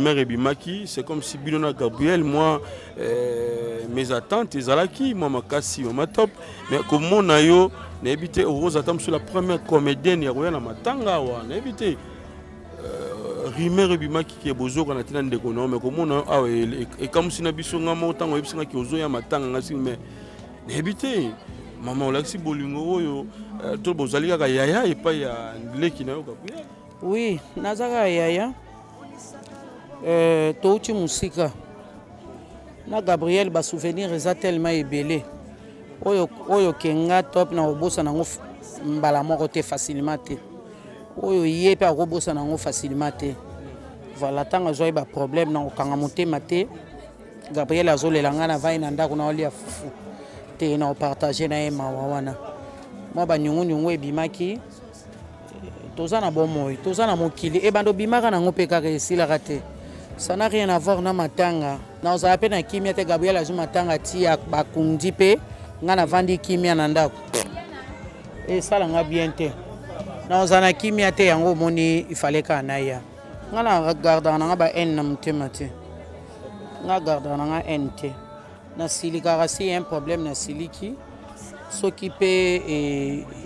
Mère Ebimaki, c'est comme si Bilona Gabriel, moi, mes attentes, Ezalaki, moi, ma kassi, ma top. Mais comme mon ayo, n'habité aux attentes sur la première comédienne, Yaroya Matanga, n'habité. Rimer Ebimaki qui est beau, qu'on a tenu de connaître, mais comme on a, et comme si Nabiso Namo, autant, on a qui est aux Matanga, mais n'habité. Maman, on a si bolingo, tout le monde a yaya et pas ya qui n'a pas. Oui, Nazara yaya. Touti musika na Gabriel ba souvenir eza tellement ebelé oyo kenga top na obosa nango mbala moko te facilement te oyo yepe akobosa nango facilement te voilà tanga zo ba problème na okanga motema te Gabriel azolelanga na vai na ndako na olia fufu te na partager na ema wana moi ba nyungu ebimaki toza na bomoyi toza na mokili e bando bimaka nango pe kaka esila kate. Ça n'a rien à voir na matanga. Na oza pe na kimia te Gabriel azu matanga ti ya bakundi pe nga na vandi kimia na ndako. Et ça la nga bien te. Na oza na kimia te yango moni il fallait ka na ya. Nga na regarda na nga ba en na mutema te. Nga garda na nga en te. Na silika rasi un problème na siliki. Soki pe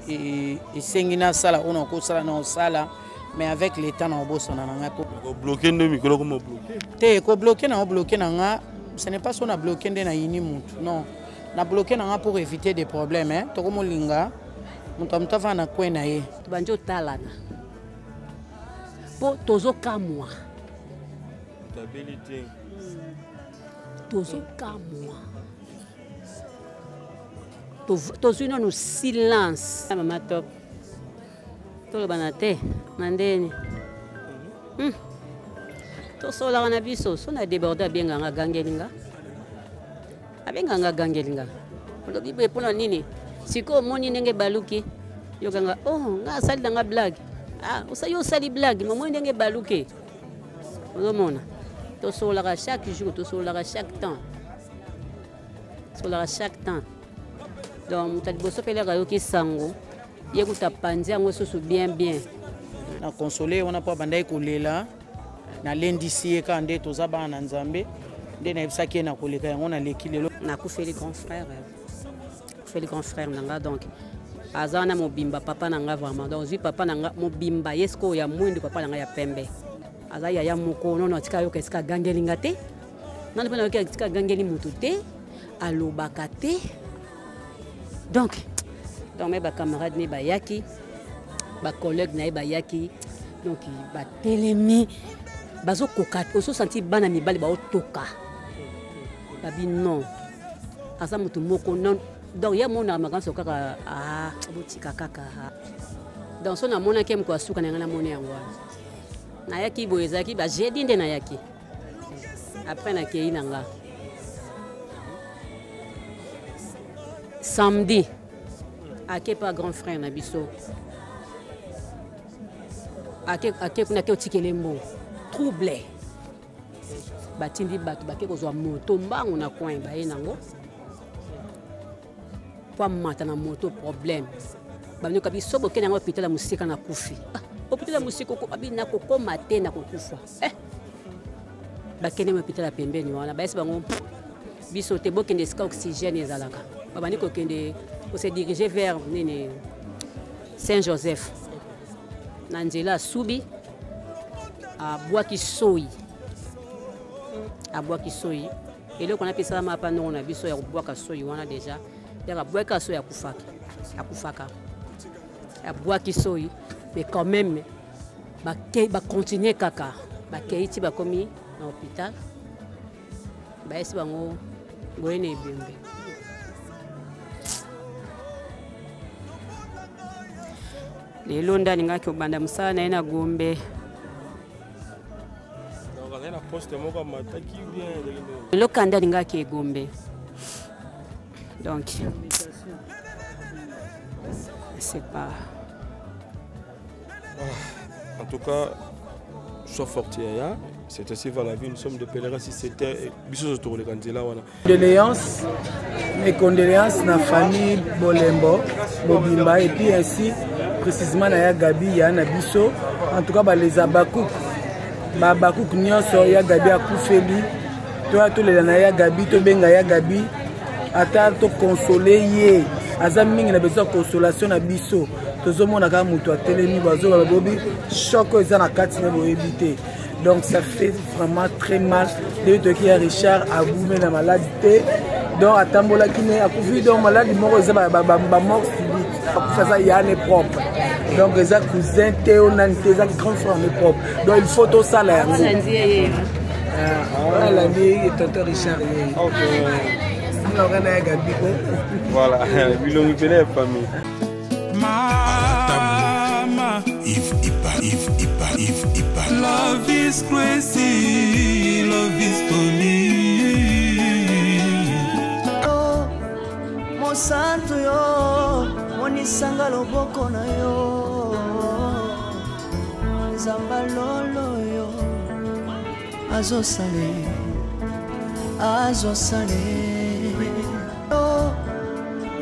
et sengina sala on ko sala na sala. Mais avec l'état, on a bloqué le micro comme bloqué. Te ko bloqué na bloqué na ce n'est pas ça on a bloqué na yini mutu. Non. Na bloqué na pour éviter des problèmes hein. To ko molinga mutu mtava na kwena ye. Banjo talana. Po tozo kamwa. Stabilité. Tozo kamwa. Tozo no silence. Mama top. Tout le banate, mandeni. Tout ça on a vu ça, on a débordé bien ganga gangelinga. Abenganga gangelinga. On dit pour la nini. Siko moni nenge baluki. Yo ganga oh nga sali danga blague. Ah, ça yo sali blague, maman nenge baluki. Tout mona. Tout ça la chaque jour, tout ça la chaque temps. Tout la chaque temps. Donc tu as bosso pele ga yo ki sango. Yekuta panzi yango soso bien na consoler on a pas bandai kolela na lendisi ka nde toza ba na nzambe nde na ebisaki na koleka yango na lekilelo na ku fait les grands frères nanga donc azana mobimba papa nanga vraiment donc zi papa nanga mobimba yesko ya mwindi papa nanga ya pembe azaya ya moko non tika yo keska gangelinga te non pena yo tika gangeli mutu te alobaka te donc mes camarades, mes bayaki, mes collègues, mes bayaki, donc ba telemi, bazo kokat, oso senti bana mi bali ba otoka, babi non, asa mutu moko non, donc ya mona makan sokaka ah botika kaka, donc so na mona kem kwa suka na ngana mona yango, na yaki boyezaki ba jeudi nde na yaki, après na kei nanga, samedi. Ake pas grand frère na biso. Ake kuna ke otikelembo. Troublé. Batindi batu bake kozwa moto mbango na coin ba yenango. Kwa mata na moto problème. Ba nyoka biso boke na hôpital la musika na kufi. Hôpital la musika ko abi na ko komate na ko kufa. Ba kene hôpital la pembeni wana ba esi bango biso te boke ndeska oxygène ezalaka. Ba bani ko kende pour se diriger vers Saint-Joseph. Nandela Soubi à Bois-Kissoyi. À Bois-Kissoyi. Et là, on a fait ça, on a vu ça, Bois-Kissoyi, on a déjà. Il y a Bois-Kissoyi à Koufaka. À Bois-Kissoyi. Mais quand même, il va continuer kaka. Il va commis dans l'hôpital. Il va essayer de bien. Les Londa ninga ki obanda musana ina Gombe. Le candidat ninga ki Gombe. Donc c'est pas. En tout cas, sois fortier. C'est aussi vers la vie, nous sommes de pèlerins si c'était biso autour de Kandila wana. Condoléances, mes condoléances na famille Bolembo, Bobimba et puis ainsi précisément na Gabi ya na biso, en tout cas les Abakouk. bakuku nyonso ya Gabi akufeli toya tolela na ya Gabi tobenga ya Gabi ata to consoler ye aza mingi na besoin consolation na biso tozomona kaka moto atelemi bazoba babobi choc eza na kati na boyebi te. Donc ça fait vraiment très mal de te qui Richard a boumé la maladie donc atambola qui ne akufi donc maladie moko eza ba mort subite akufa ça ya ne propre donc les cousins Théo Nanté les grands frères ne propre donc il faut tout ça là voilà dit tonton Richard OK on a Gabi voilà bilon la famille Mama If love is crazy, love is funny. Oh, mo santo yo, monisanga loboko na yo. Zamba lolo yo, azo sale. Oh,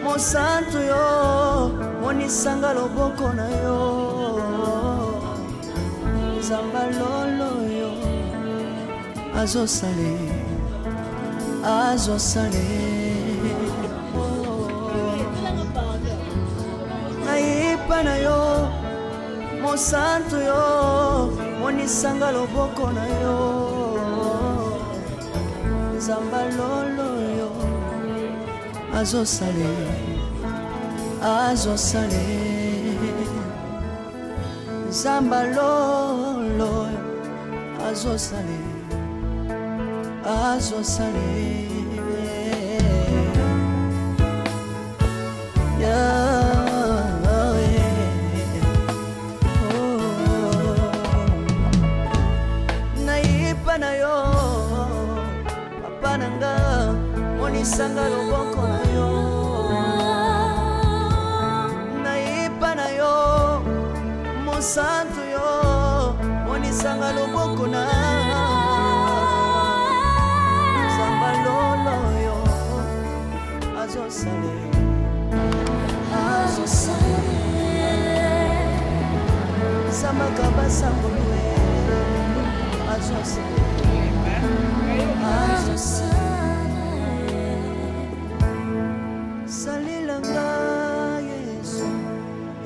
mo santo yo, monisanga loboko na yo. Zamba lolo yo azo sale naipa na yo mo santo yo monisanga loboko na yo zamba lolo yo azo sale Zamba lolo azo sale naipa na yo papa nanga monisanga loboko na yo naipa na yo santo yo monisanga loboko na Zamba lolo yo azo sale Zamba kabasa ngolwe azo sale salilanga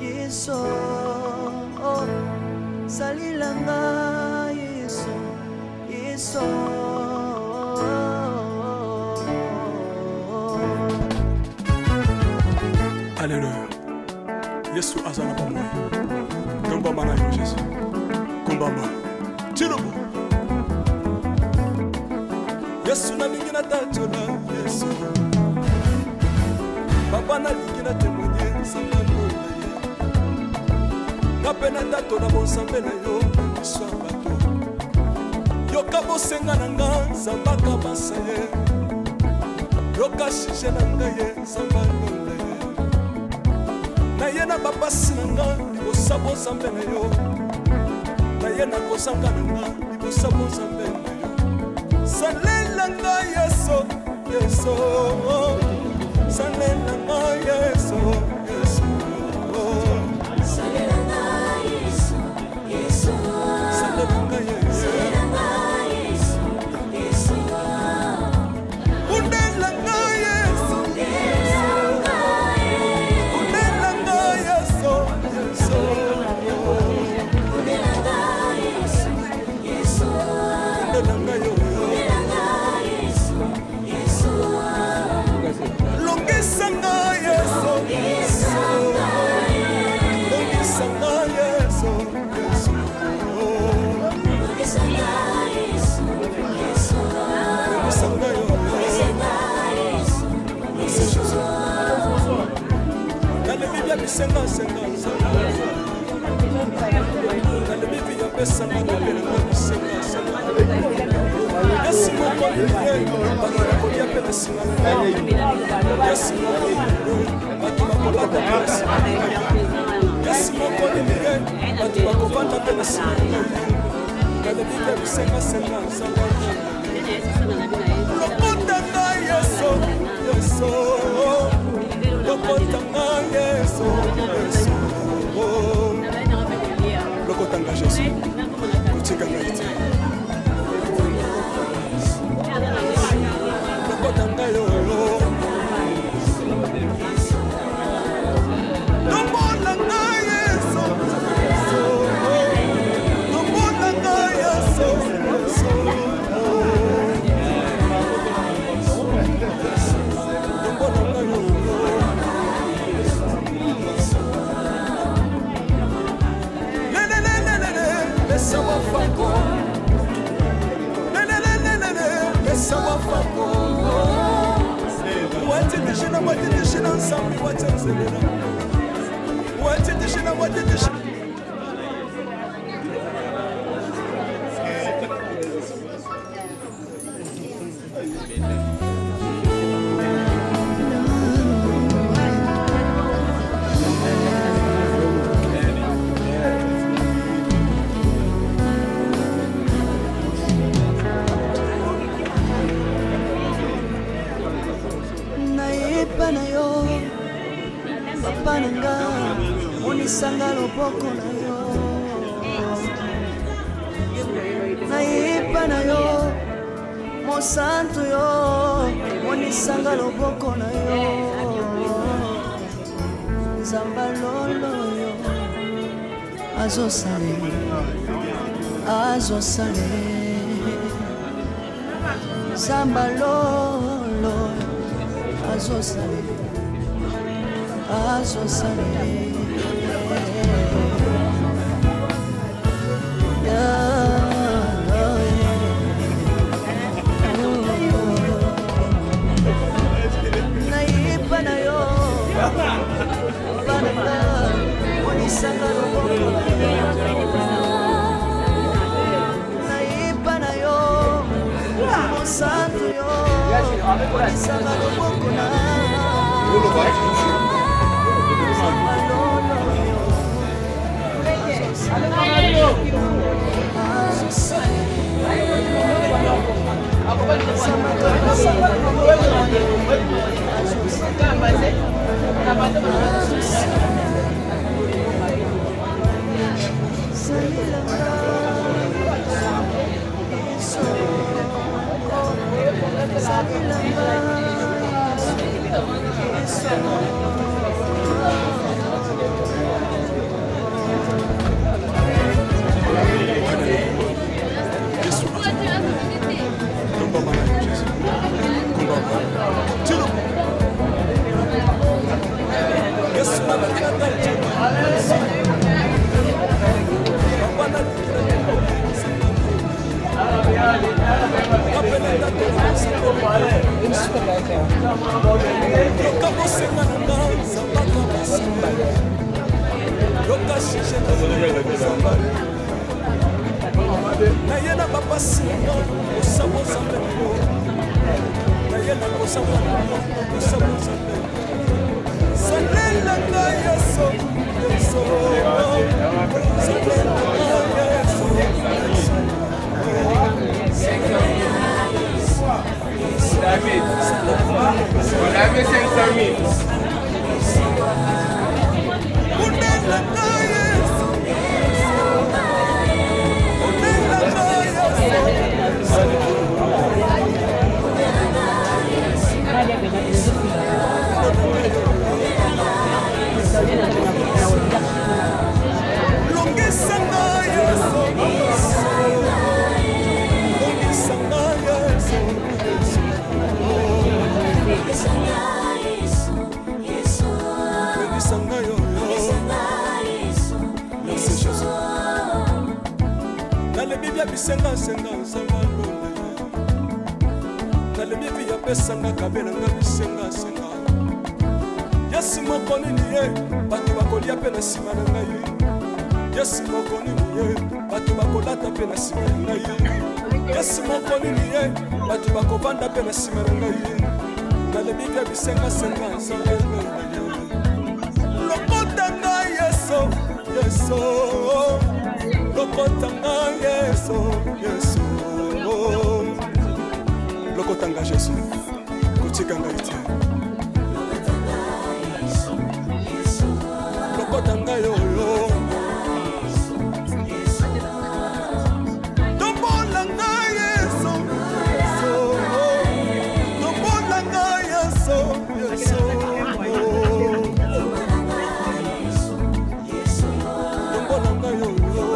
Yesu salilanga Yesu Alléluia Yesu azana bamwe Komba mana yo Jésus Kombamba Tirobo Yesu na lingina tachola Yesu Papa na lingina témoigner sangalo Napena tato na bonsambe na yo Iswa bato Yoka bosenga na nga Zambaka basaye Yoka shishe na nga ye Zambalo na ye Na ye na babasi na nga Ibosa bonsambe na yo Na ye na kosanga na nga Ibosa bonsambe na yo Salela nga Yeso Yeso Salela nga Yeso Yeso Senga senga Kale bibi ya pesa na pele na senga senga Yesu moko ni bana kodia pele singa Yesu moko ni batu bakola pele singa Yesu moko ni batu bakopanda pele singa Kale bibi ya senga senga senga Lokotanga Yesu Yesu Lokotanga Yesu Lokotanga Yesu Kuchika ngaiti Laisse moi fako. Wati tishina wati tishina nsambi wati nzelera. Wati tishina wati tishina. Na yo papa nanga onisanga loboko na yo naipa na yo mosantu yo onisanga loboko na yo nzamba lolo yo azosale nzamba lolo azosale naipa na yo bananga onisanga loboko naipa na yo mosantu yo onisanga loboko na Lokotanga Jésus, kotikanga ite. Lokotanga yo yo. Tombolanga Yesu, tombolanga Yesu, Yesu. Tombolanga yo yo.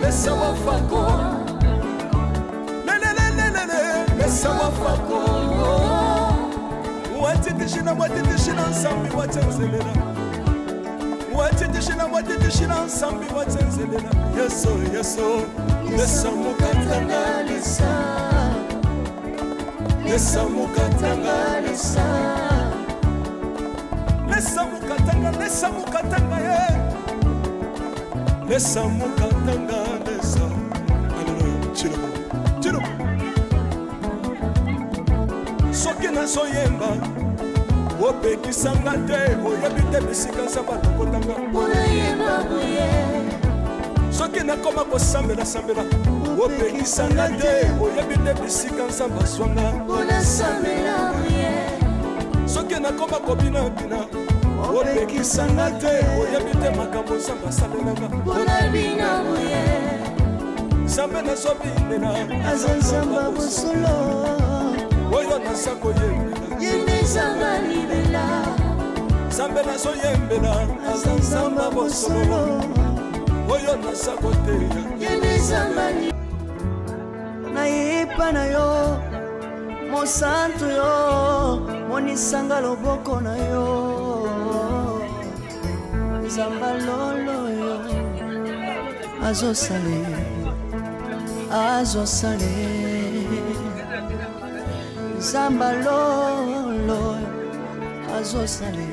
Laisse-moi fako. Laisse-moi fako. Watitishina nsambi watenzelela. Watitishina nsambi watenzelela. yelela yeso yeso lesa mukatanga lesa lesa mukatanga lesa lesa mukatanga ye lesa mukatanga lesa Alléluia chilo soki nazoyemba opekisanga te oyebi te bisika nzambe atokotanga soki nakoma kosambela opekisanga te oyebi te bisika nzambe aswanga soki nakoma kobinabina opekisanga te oyebi te makambo nzambe asalelanga nzambe nazobindela aza nzamba bosolo oyo naza koyembela yende nzamba libela nzambe nazoyembela aza nzamba bosolo oyo naza koteya yende nzamba nayepa na yo mosantu yo monisanga loboko na yo nzamba lolo yo azosale nzamba lolo azosale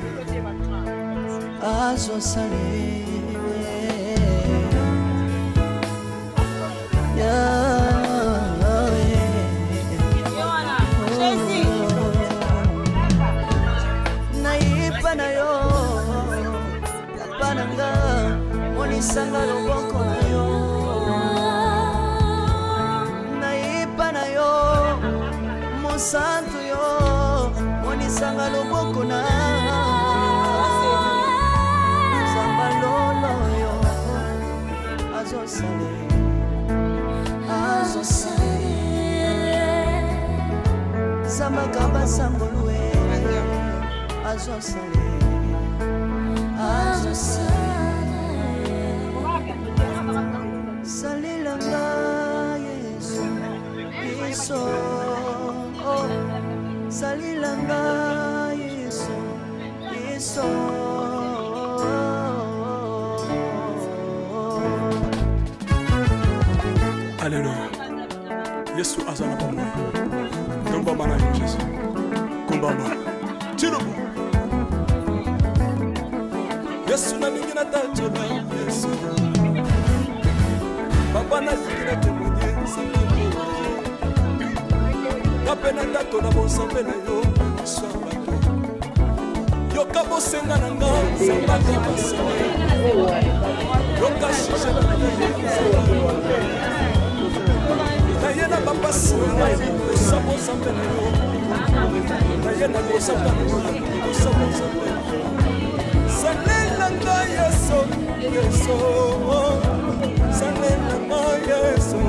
nayipa na yo papa nanga monisanga loboko na yo na yo mosantu yo monisanga loboko na nzamba lolo yo azosale nzamba kaba samboluwe azosale salilanga Yesu salilanga Yesu Alléluia Yesu azana pamoja Nomba mana Yesu kumbamba Chirubu Yesu na mingina tachola Yesu Baba na zikina temonye Kapena tato na bonsambe na yo Swabato Yoka bosenga na nga Sambaka basame Yoka shisha na nga Nayena babasi na nga Sabo sambe na yo Nayena bosamba na yo Sabo sambe na yo Salela nga Yesu Yesu Salela nga Yesu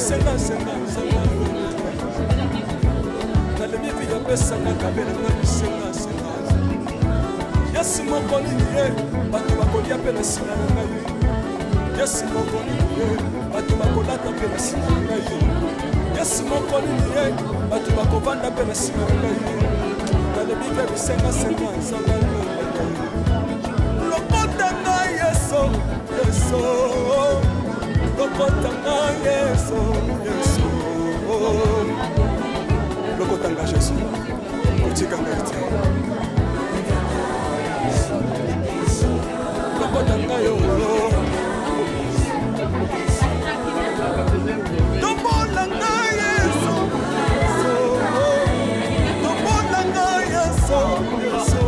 Senga senga senga Nalemi vya pesa na kabela na senga senga Yesu mokoni ye batu bakolia pena sina na ye Yesu mokoni ye batu bakolata pena sina na ye Yesu mokoni ye batu bakovanda pena sina na ye Nalemi vya senga senga senga Lokotanga Yesu Yesu Lokotanga Yesu Yesu Lokotanga Yesu Kuchikanga ite Lokotanga yo Tombolanga Yesu Tombolanga Yesu Yesu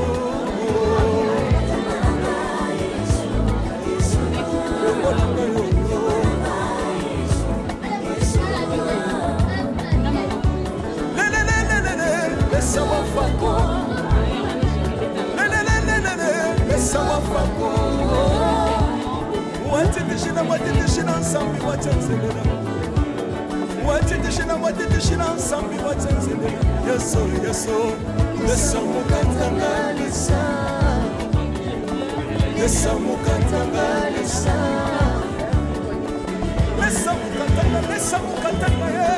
watitishina watitishina nsambi watsenzelela watitishina watitishina nsambi watsenzelela yeso yeso lesa mukatanga lesa mukatanga lesa mukatanga ye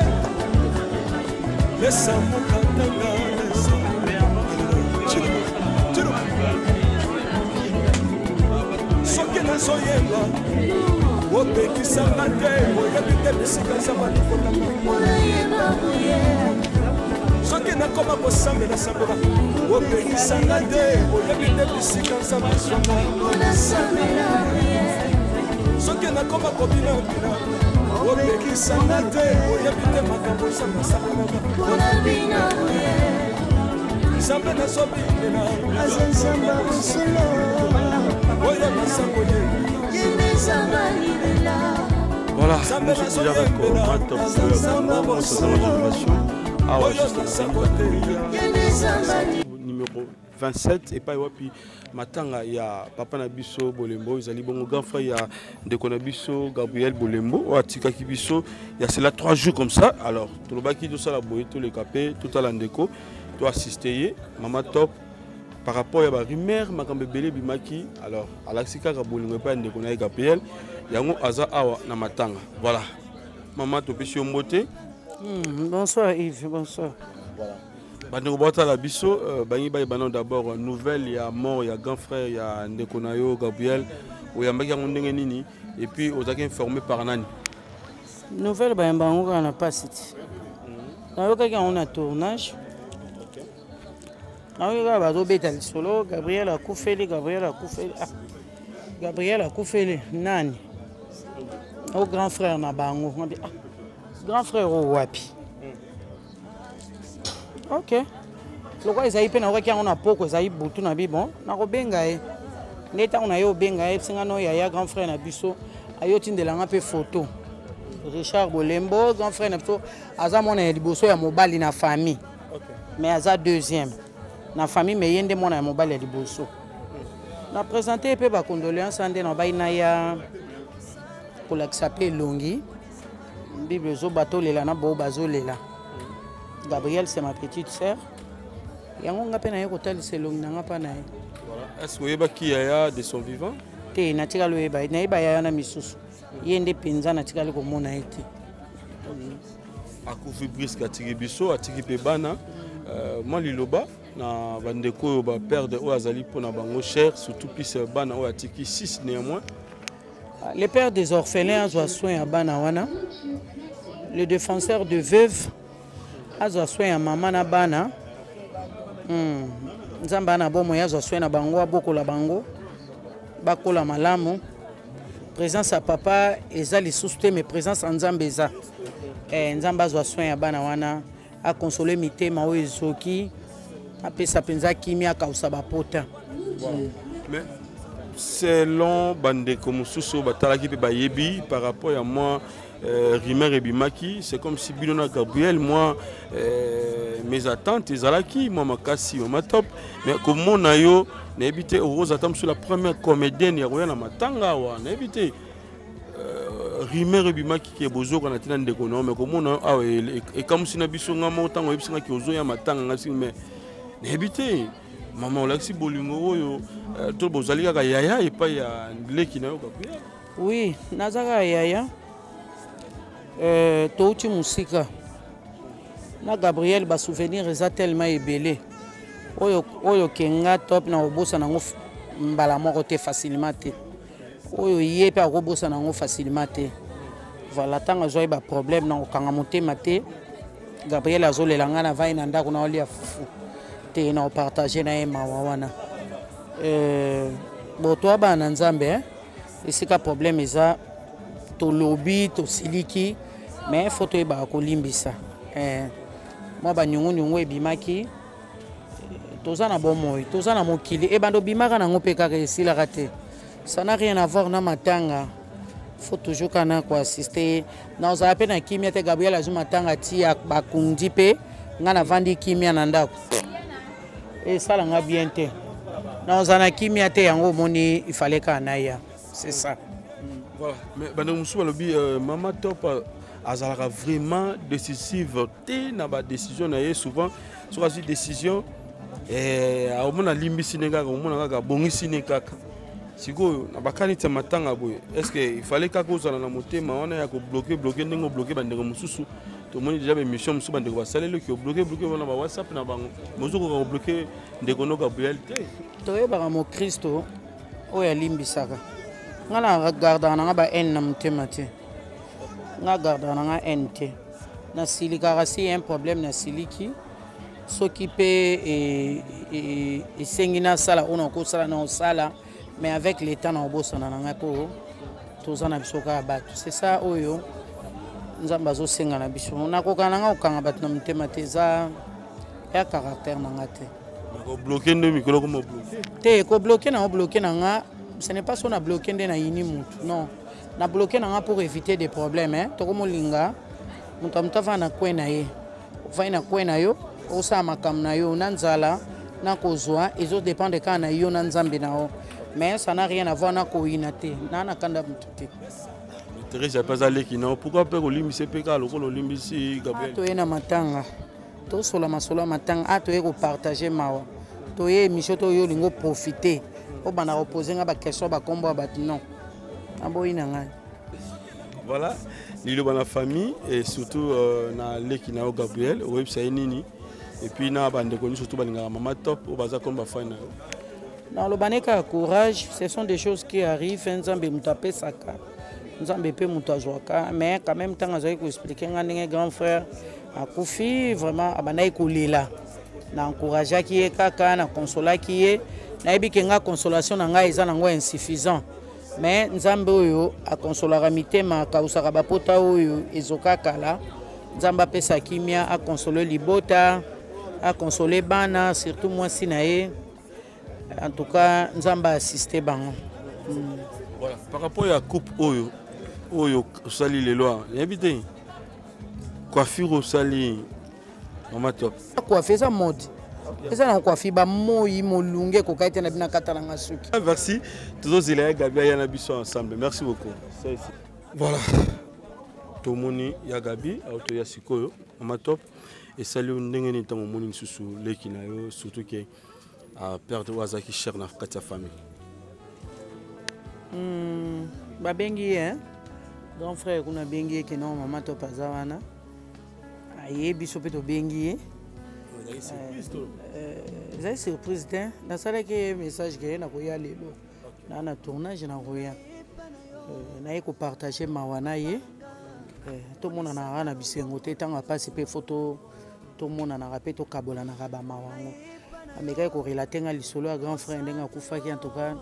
lesa mukatanga soki nazoyemba opekisanga te oyebi te bisika za balikotanga soki nakoma kosambela sambela opekisanga te oyebi te bisika za basonga soki nakoma kobinabina opekisanga te oyebi te makambo za masalelaka nzambe nazobindela azenzamba mosolo voilà, nous sommes déjà avec numéro 27 et pas wapi matanga ya papa na biso Bolembo izali bongo grand frère ya ndeko na biso Gabriel Bolembo o atika ki biso ya c'est là 3 jours comme ça alors tout le baki tout ça la boye tout le capé tout à l'andeko to assister maman top par rapport à la rumeur makambe belé bimaki alors alaxika ka bolingo pa ndeko na Gabriel yango aza awa na matanga voilà maman topesi mbote. Bonsoir Yves, bonsoir. Voilà. Bandeko bota la biso bangi bay banon d'abord nouvelle ya mort ya grand frère ya ndeko na yo Gabriel oyambaki yango ndenge nini et puis ozaki informé par nani. Nouvelle ba mbango kana pasiti. Na yo kaki on a tournage. Na yo ba zo beta solo Gabriel a kufeli nani. Au grand frère na bango. Grand frère au wapi. Ok. Le roi Isaïe pe na roi qui on a poko Isaïe butu na bi bon na ko benga e. Neta on a yo benga e singa no ya grand frère na biso ayo tindelanga pe photo. Richard Bolembo grand frère na biso aza mona liboso ya mobali na famille. OK. Mais aza deuxième. Na famille mais yende mona ya mobali ya liboso. Na présenter pe ba condoléances ande na baina ya pour l'accepter longi. Bible zo bateau lela na bo bazo lela. Gabriel c'est ma petite sœur. Yango nga pe na ye kotal selong na nga pa na ye. Voilà. Est-ce que yeba ki yaya de son vivant? Te na tika lo yeba na yeba yaya na misusu. Yende penza na tika ko mona ete. Akufi brisque atiki biso atiki pe bana moi liloba na bandeko ba perdre o azali pona bango cher surtout plus bana o atiki 6 néanmoins. Le père des orphelins a soin à bana wana. Le défenseur de veuves a soin à maman na bana. Nzamba na bomo ya soin na bango aboko la bango. Bakola malamu. Présence à papa eza li souste mais présence en Nzambeza. Nzamba soin à bana wana a consoler mitema o ezoki a pesa penza kimia ka usaba pota. Mais selon bandeko mususu batalaki pe bayebi par rapport à moi Rimer et Bimaki, c'est comme si Bilona Gabriel, moi, mes attentes, Zalaki, moi, Makassi, ma top, mais comme mon ayo, n'habité aux roses attentes sur la première comédienne, il y a Matanga, n'habité Rimer et Bimaki qui est beau, qu'on a tenu de connaître, mais comme on a, et comme si Nabiso n'a pas autant, et puis qui oso ya Matanga, mais n'habité, maman, Laxi Bolingo, tout le monde, yaya, et pas ya Leki na Gabriel. Oui, Nazara yaya. Touti musika na Gabriel ba souvenir eza tellement ebelé oyo kenga top na obosa nango mbala moko te facilement te oyo yepe akobosa nango facilement te voilà tanga joy ba problème na okanga motema te Gabriel azolela nga na vai na ndako na olia fufu te na partager na ye mawa wana boto bana nzambe esika problème eza to lobby to siliki mais photo eba ko limbisa moi ba nyungu ebimaki toza na bomoy toza na mokili ebando bimaka na ngope kaka esila raté ça n'a rien à voir na matanga faut toujours kana ko assister na oza pe na kimia te Gabriel azuma matanga ti ba kundi pe ngana vandi kimia na ndako et ça nga bien te na oza na kimia te yango moni il fallait kana ya c'est ça. Voilà. Mais Mama Top azalaka vraiment décisive na ba décision na souvent sur une décision au mona limbisi ne kaka mona kaka bongisi ne kaka sikoyo na bakani te matanga boye est-ce que il fallait kaka ozala na motema wana ya ko bloquer ndenge bloquer bandeko mususu to moni déjà émission mususu bandeko basalelo ki bloquer wana ba WhatsApp na bango mozoko ko bloquer ndeko no Gabriel te to yeba mo Kristo oya limbisaka ngana garda na ba en na motema te nga garda na NT na silika si un problème na siliki s'occuper et sengina sala on ko sala na sala mais avec le temps na bossa na nga po tozana bisoka batu c'est ça oyo nzamba zo senga na biso na ko kana nga okanga batu na mtema te za ya caractère na nga te ko bloquer ndo mikolo ko mo bloquer te ko bloquer na nga ce n'est pas ça na bloquer nde na yini mutu non na bloqué na pour éviter des problèmes hein to ko molinga mutu amtava na kwena ye vai na kwena yo osa makam na yo na nzala na kozwa ezo dépend de kana yo na nzambe na o mais ça n'a rien à voir na ko inate na kanda mutu te Teresa pas aller qui non pourquoi pas olimbisi peka lokolo olimbisi Gabriel to ena matanga to sola masolo matanga to ko partager mawa to ye mission to yo lingo profiter o bana reposer nga ba question ba kombo ba non. Voilà, il y a la famille et surtout na Lekina Gabriel, website nini et puis na bande connu surtout balinga Mama Top au bazar comme ba final. Dans le baneka courage, ce sont des choses qui arrivent, nzambe mutape saka. Nzambe pe mutazwaka mais quand même tant azali ko expliquer nga grand frère akufi vraiment abanai ko lela. Na encourager ki e kaka na consoler ki e na ebike nga consolation na nga eza nango insuffisant. Mais nzambe oyo akonsolaka mitema akausaka bapota oyo ezokakala nzambe pesa kimia akonsole libota akonsole bana surtout mwasi na ye en tout cas nzambe assisté bango voilà par rapport à coupe oyo sali les lois yebite coiffure sali Mama Top coiffer ça mode eza na coiffer ba moyi molunge ko kaite na bina katala nga suki. Merci tous les Gabi ya na biso ensemble merci beaucoup voilà tomoni ya Gabi auto ya sikoyo Mama Top et salut ndenge ni tango moni susu leki na yo surtout que à perdre wazaki cher na kati ya famille ba bengi hein grand frère kuna bengi ke non Mama Top azawana aye biso pe to bengi c'est surprise te nasalaki message ke na koya lelo na tournage na koya naye kopartage mawa na ye tomonanaka na bisengo te ntango apasi mpe foto tomonanaka mpe tokabolanaka bamawa yango amekaki korelate nga lisolo ya grand frère ndenge akufaki en tout cas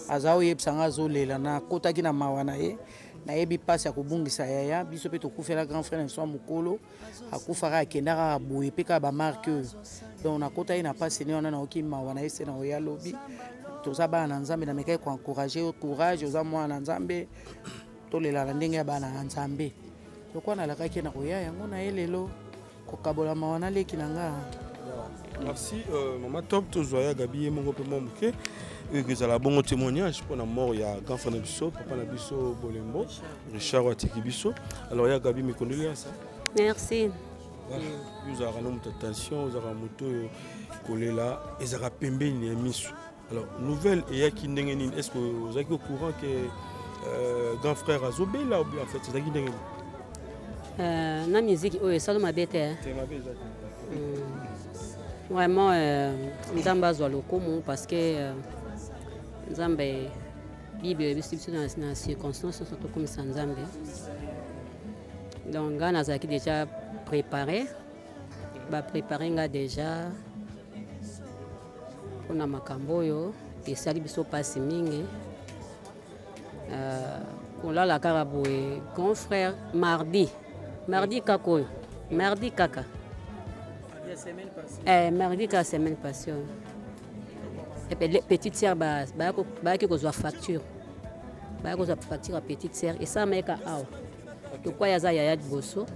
aza oyebisa nga azolela nakotaki na mawa na ye nayebi mpasi ya kobungisa yaya biso mpe tokufela grand frère na biso ya mokolo akufaka akendaka boye mpe kaka bamarke oyo donc nakota ye na mpasi ne wana naoki mawa na ye se na oya lobi toza bana na nzambe namekaki koencourage courage oza mwana na nzambe tolelaka ndenge ya bana na nzambe lokwa nalakaki na koya yango na ye lelo kokabola mawa naleki na nga. Merci Mama Top tozoya Gabi ye mongo mpe mwa moke ezala bongo témoignage pour la mort ya grand frère na biso papa na biso Bolembo Richard watiki biso alors ya Gabi mes condoléances. Merci. Voilà vous avez une attention vous avez moto kolela ezaka pembeni ya miso alors nouvelle et ya ki ndenge nini est-ce que vous êtes au courant que grand frère azobela ou bien en fait c'est qui ndenge na musique oyo esalo mabe te vraiment nzambe azwa lokumu parce que nzambe bible ebiso na circonstance tokomisa nzambe donc nga nazalaki déjà préparé bapréparé nga déjà mpona makambo oyo esali biso mpasi mingi kolala kaka boye grand frère mardi kaka oyo mardi kaka mardi kaka semaine passée et puis petite sœur bayaki kozwa facture ya petite sœur esa mayeka awa tokwaya aza yaya liboso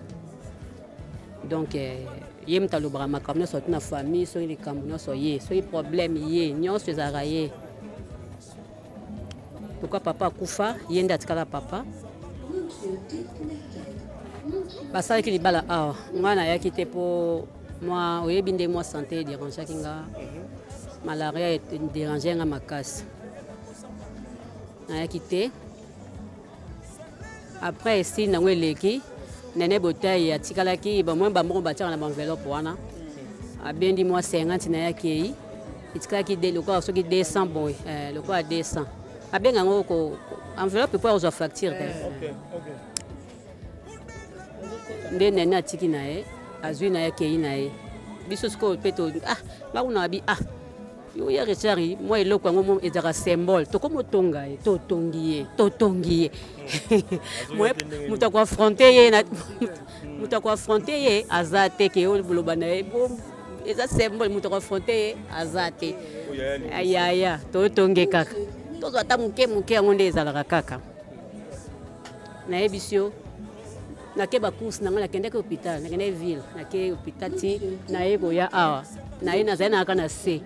donc ye moto alobaka makambo nyonso ati na famille soki likambo nyonso ye soki problème ye nyonso ezalaka ye pourquoi papa akufa yenda tikala papa basala ki libala awa ngana yaki te po moi oyebi nde moi santé dérangeaki nga malaria dérangeaki nga makasi nayaki te après esti nango eleki nene botai atikalaki bamoi bamoko batiaka na baenveloppe wana abendi moi 50 nayaki eyi etikalaki lokola soki 200 boye lokola 200 abenga ngo ko enveloppe po azwa facture te nde nene atiki na ye azwi na ye kei na ye biso sikoyo mpe bakuna bi yo ya Richard moi eloko yango ezaka symbole tokomotonga ye totongi ye moto akoafronte ye aza te ke oyo boloba na ye eza symbole moto akoafronte ye aza te ayaya totonge kaka tozwa ata moke yango nde ezalaka kaka nayebisi yo nake bacourse nango nakendaki hôpital nakendaki ville nake hôpital ti naye koya awa naye nazali naka na se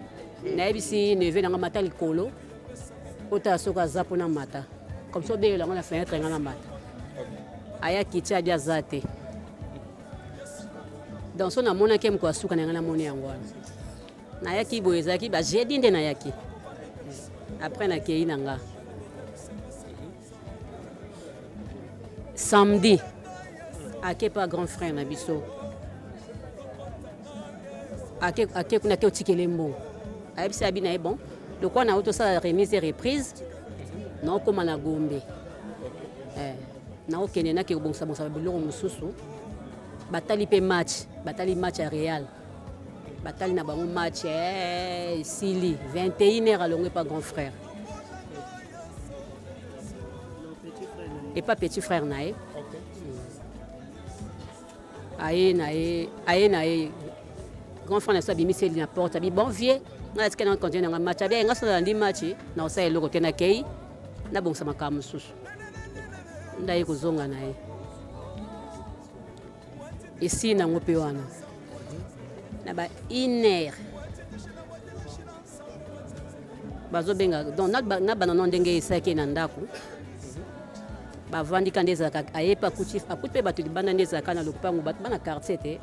nayebisi neve nanga mata likolo otala soki aza mpona mata comme so obeyela yango na fenêtre nga na mata ayaki ti abi aza te donc so namonaki moko asuka na nga namoni yango wana nayaki boye ezalaki bajeudi nde nayaki après nakei na nga samedi ake pa grand frère na biso ake kuna ke otikele mbongo ayebisi abi na ye bon lokwa na otosala remise et reprise naokóma na Gombe naokende nake kobongisa biloko mosusu batali mpe batali match ya Real batali na bango match esili 21h alongwe pa grand frère et pas petit frère na ye aye na ye grand frère na so abimisi na porte abi bon vieux nga tika na continue na match abi nga sala ndi match na osala eloko te na kei na bongisa makambo mosusu ndaye kozonga na ye esi nango mpe wana na ba 1h bazobenga donc na banano ndenge esaki na ndako bavandi kande ezalaka ayepa akuti mpe bato libanda nde ezalaka na lopango bato bana quartier te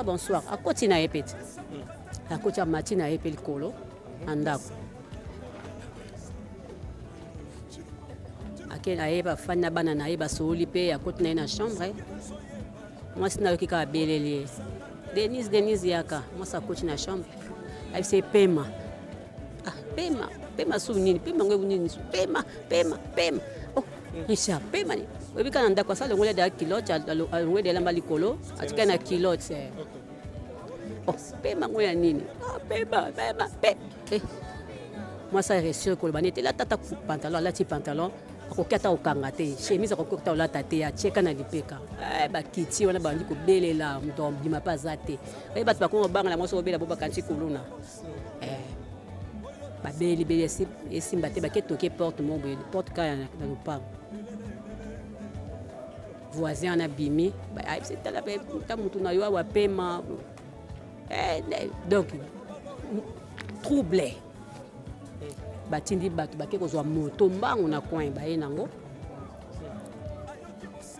bonsoir akoti na ye mpe te akoti ya mati na ye mpe likolo na ndako ayeba afandi na bana na ye basoli mpe akoti na ye na chambre mwasi nayoki kaka beleli ye denise yaka mwasi akoti na chambre ayebisi pema pema su nini pema ngo nini pema Richard pema ni oyebi kaka na ndako asala longoli adela kilote alongoli elamba likolo atikali na kilote pema ngo ya nini pema mwasi aresure koloba nete latata pantalon alati pantalon akoki ata kokanga te chemise akoki ata olata te atieka na lipeka bakiti wana bandi kobelela moto abima mpe aza te oye bato bakongo bangala mwasi obela bo bakanti kuluna babelibeli esimba te baketoki porte moboye porte kaya na lopango voisin wana bimi ayebisi tala ta motu na yo awa pema donc trouble batindi bato bake kozwa moto mbangu na coin baye nango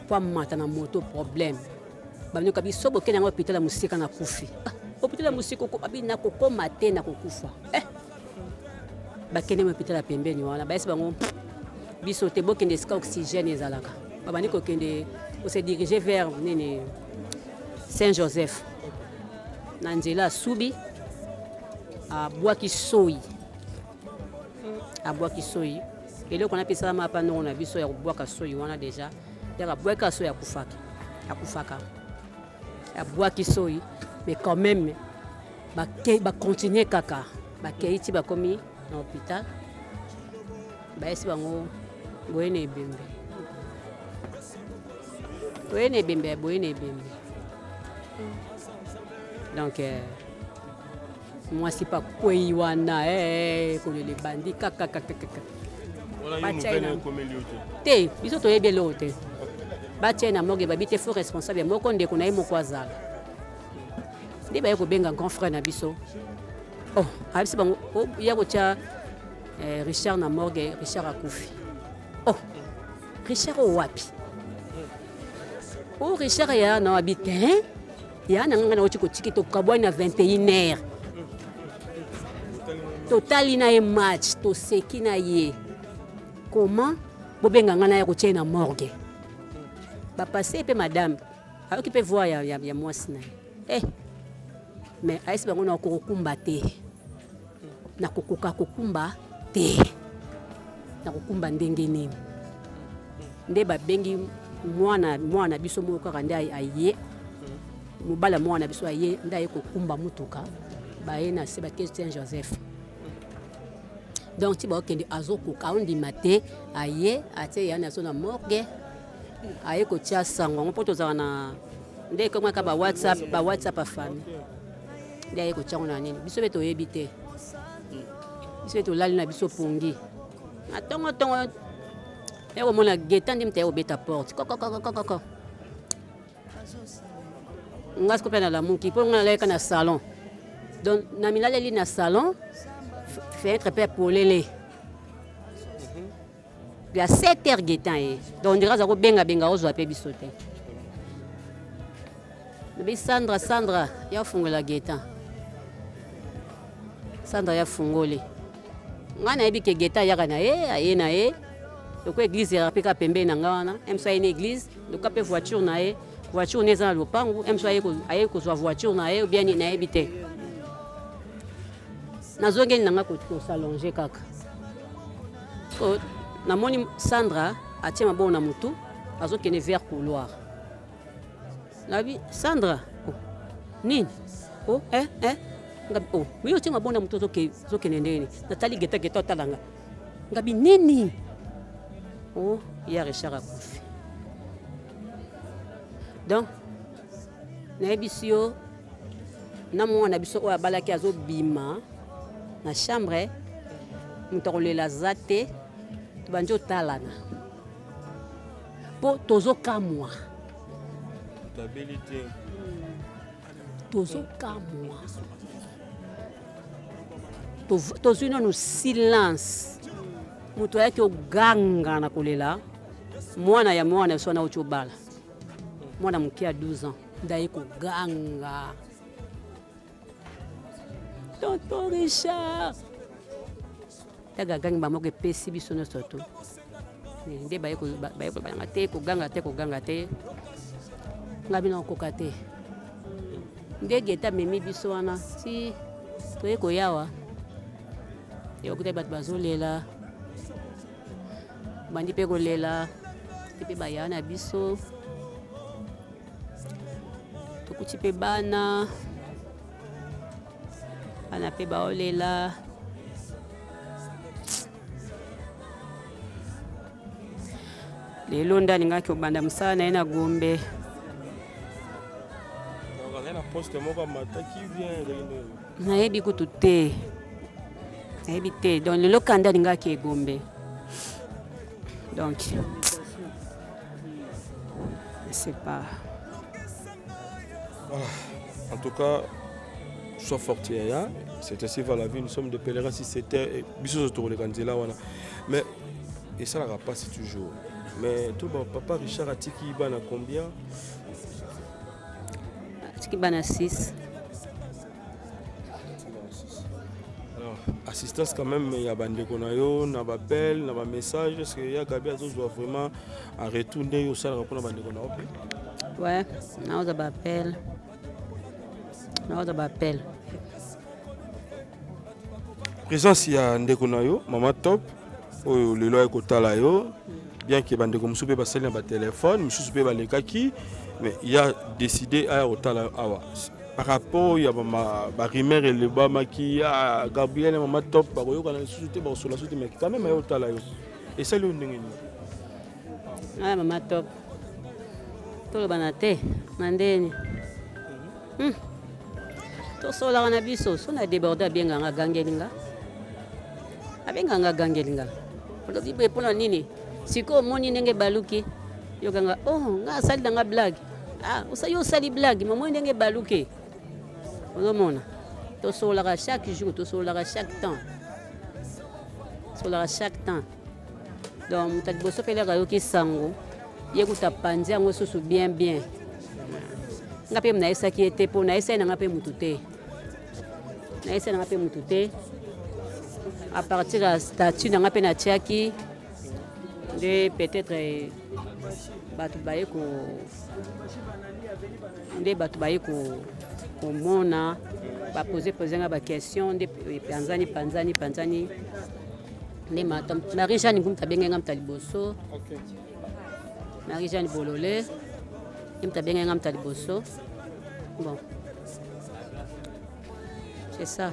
po amata na moto problème baminoka biso bokende yango hôpital ya mosika na kufi hôpital ya mosika babi na kokoma te na kokufa bakende mo hôpital ya pembeni wana bayesi bango biso te bokende esika oxygène ezalaka babandi kokende ose diriger vers nini Saint-Joseph na nzela asubi abwaki soyi eloko napesalama apa ndongo na biso ya kobwaka soyi wana deja yaka abwaka soyi akufaka abwaki soyi mais quand même bacontinue kaka bakei ti bakomi na hôpital bayesi bango boye na ebembe donc mwasi pa kwei wana kolele bandi kaka te biso toyebi eloko te batie na morgue babi te faux responsable moko ndeko na ye moko azala nde baye kobenga grand frère na biso ayebisi bango ya kotia Richard na morgue Richard akufi oh Richard wapi oh Richard ya na habite ya na ngana uchi ko tikito kabwana 21h totali na match to seki na ye comment bobenga ngana ya ko na morgue ba passer pe madame ayo ki peut voir ya mwasi na mais aisi bango na kokumba te na kokoka kokumba te na kokumba ndenge nini nde babengi mwana biso moko kaka nde aye mobala mwana biso aye nde aye kokumba mutuka baye na se bakesi Saint Joseph donc ti baokende azokoka ondima te aye atie ya na so na morgue aye kotia sango mpo tozala na nde komaka ba WhatsApp a famille nde aye kotia ngo na nini biso be toyebi te biso tolali na biso pongi na tongo eko mona geta ndi mtaye obeta porte koko ngas ko pena la muki po ngala leka na salon donc na milale na salon fenêtre pe polele ya 7h geta donc ndira za ko benga ozo ape biso te bi Sandra ya fungola geta Sandra ya fungole ngana yebi ke geta yaka na aye na donc église ya peka pembe na ngana emso une église donc ape voiture na voiture neza lo pangu emso aye ko voiture na ou bien na ebite na zonge nanga ko s'allonger kaka ko na moni Sandra atie mabo na mutu azokene vers couloir nabi Sandra nini oh ngabi oh oui otie mabo na mutu zokene ndeni natali geta talanga ngabi nini oh ya Richard akufi donc na biso na mwana biso o abalaki azobima na chambre mutokolela zate tubanjo talana po tozokamwa stabilité tozokamwa tozwina no silence mutu yake oganga na kolela mwana so na uchobala mwana mkia 12 ans ndaye koganga tonton Richard taga gangi ba moko pesi biso na soto nde baye ko banga te koganga te ngabi na koka te nde geta memi biso wana si toye ko yawa yo kuta bat bazolela bandi pe kolela pe bayana biso tokuti pe bana pe baolela lelo ndani ngaki obanda msana ena gombe nayebi kutu te nayebi te donc lelo kanda ngaki egombe donc c'est pas voilà. En tout cas soit fortier c'est ainsi va la vie, nous sommes des pèlerins si c'était biso autour de Kanzela wana mais et ça la passe toujours mais tout bon papa Richard atiki bana combien atiki bana 6 alors assistance quand même il y a bande konayo na ba appel na ba message parce que il y a Gabi azo doit vraiment en retourner au salon pour bande konayo ouais na oza ba appel présence ya ndeko na yo mama top oyo lelo ay kotala yo bien que bandeko musupe basali na ba téléphone mususu pe balekaki mais il a décidé à kotala awa par rapport ya ba rumeur le ba maki ya Gabriel mama top ba koyoka na susu te ba sola susu mais quand même ay kotala yo et ça le ndenge ni mama top tolo banate mandeni to sola na biso so na déborder bien nga gangelinga abenganga gangelinga olobi be pona nini siko moni ndenge baluki yokanga oh nga sali nga blague usa yo sali blague maman ndenge baluki olomona to sola chaque jour to sola chaque temps donc moto ya liboso mpe leka yoki sango ye kuta panzi yango susu bien bien nga mpe nayesaki ye te mpo nayesai nanga mpe mutu te nayesai nanga mpe mutu te à partir ya statut nanga mpe natiaki nde peut-être bato baye nde bato baye komona bapose nga baquestion nde panzani nde Marie Jeanne ngum tabenge nga mta liboso Marie Jeanne Bololé nde tabenge nga mta liboso bon c'est ça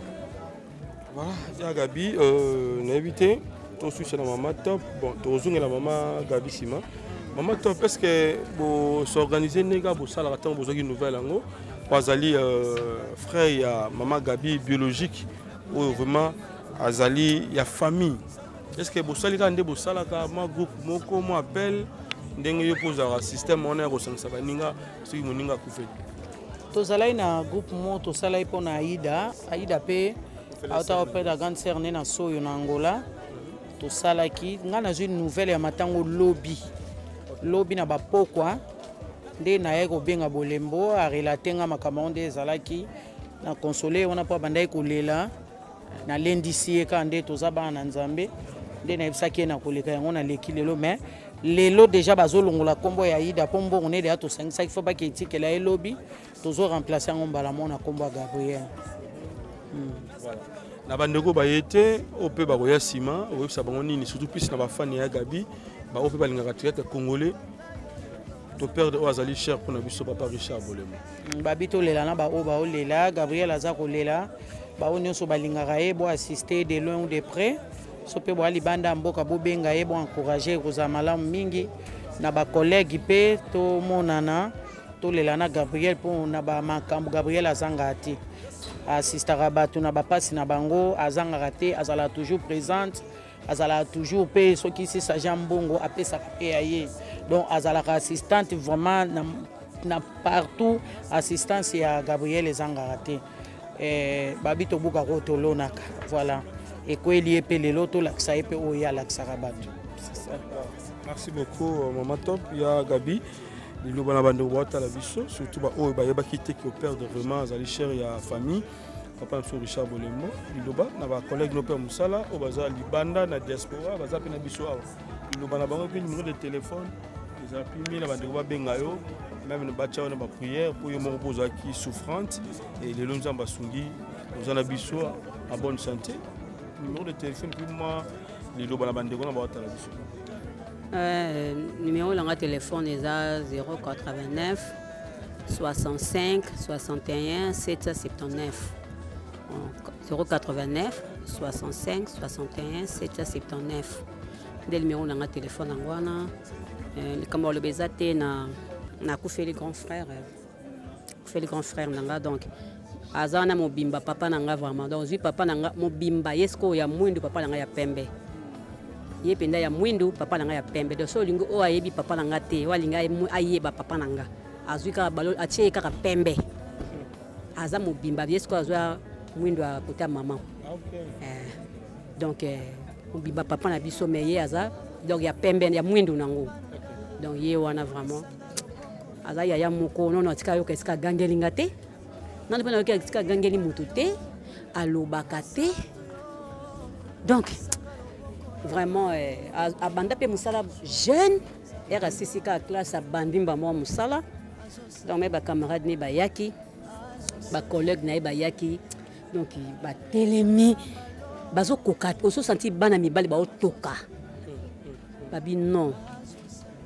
voilà ya Gabi na évité to suite na Mama Top bon to zungela Mama Gabi Sima Mama Top est-ce que vous s'organiser nega bo sala tant bo zoki nouvelle ngo bazali frère ya Mama Gabi biologique ou vraiment azali ya famille. Est-ce que vous savez quand vous savez que groupe moko mo appelle ndenge yo pose un système on est au sens baninga ce qui moninga kufeli. To salai na groupe mo to salai pona Aida pe auta opé da grande sœur na soyo na Angola. To salaki ngana une nouvelle ya matango lobby na bapokwa nde na ye ko benga bolembo a relater nga makambo nde zalaki na consoler on a pas bandai kolela na lendisi e ka nde toza bana na Nzambe nde na ebisaki na koleka yango na leki lelo mais lelo déjà bazolongola kombo ya Ida pombo on est déjà to 5 fois ba ki etikela e lobby tozo remplacer ngo mbala mona kombo ya Gabriel. Voilà. Na bandeko bayete ope ba koya sima oyebisa bango nini surtout plus na ba fan ya Gabi ba ope balingaka théâtre congolais to perdre Oazali cher pour na biso papa Richard Bolemo. Babito lela na ba o ba olela Gabriel azako lela ba onyoso balingaka e bo assister de loin ou de près so pe bo alibanda mboka bo benga e bo encourager koza malamu mingi na ba collègue pe to monana to lela na Gabriel pour na ba makambo Gabriel azanga ati assistera bato na ba pasi na bango azanga raté azala toujours présente azala toujours pe so ki si sa jambongo apesa pe aye donc azala assistante vraiment na partout assistance ya Gabriel ezanga raté babito buka ko tolonaka voilà et ko lié pe lelo to laksa pe o ya laksa bato. Merci beaucoup Mama Top ya Gabi. Les gens qui la biso surtout qui perdent vraiment Azali cher ya famille papa monsieur Richard Bolemo liloba na ba collègue no pe musala o baza libanda na diaspora baza pe na biso awa liloba na bango pe numéro de téléphone ils ont pris na bandeko ba benga yo même na bacha na ba prière pour yo mo poser qui souffrante et les lonza basungi aux na biso en bonne santé numéro de téléphone pour moi liloba na bandeko na ba la biso. Numéro de téléphone est à 089 65 61 779. 089 65 61 779. Le numéro de téléphone en Guana. Comme on le bezate na fait les grands frères. Fait les grands frères nanga donc. Azana mobimba papa nanga vraiment. Donc papa nanga mobimba yesko ya mwindu papa nanga ya pembe. Ye penda ya mwindu papa nanga ya pembe do so lingo o ayebi papa nanga te walinga ayeba papa nanga azuika balo atie kaka pembe aza mobimba yesko azwa mwindu a kota maman. Donc mobimba papa na biso meye aza donc ya pembe ya mwindu nango donc ye wana vraiment aza ya moko non atika yo kesika gangelinga te nani pena yo kesika gangeli mutu te alobaka te donc vraiment à banda pe musala jeune era sisika classe à bandimba mo musala donc mes camarades ne ba yaki ba collègue na ba yaki donc ba telemi bazo koka oso senti bana mibali ba otoka babi non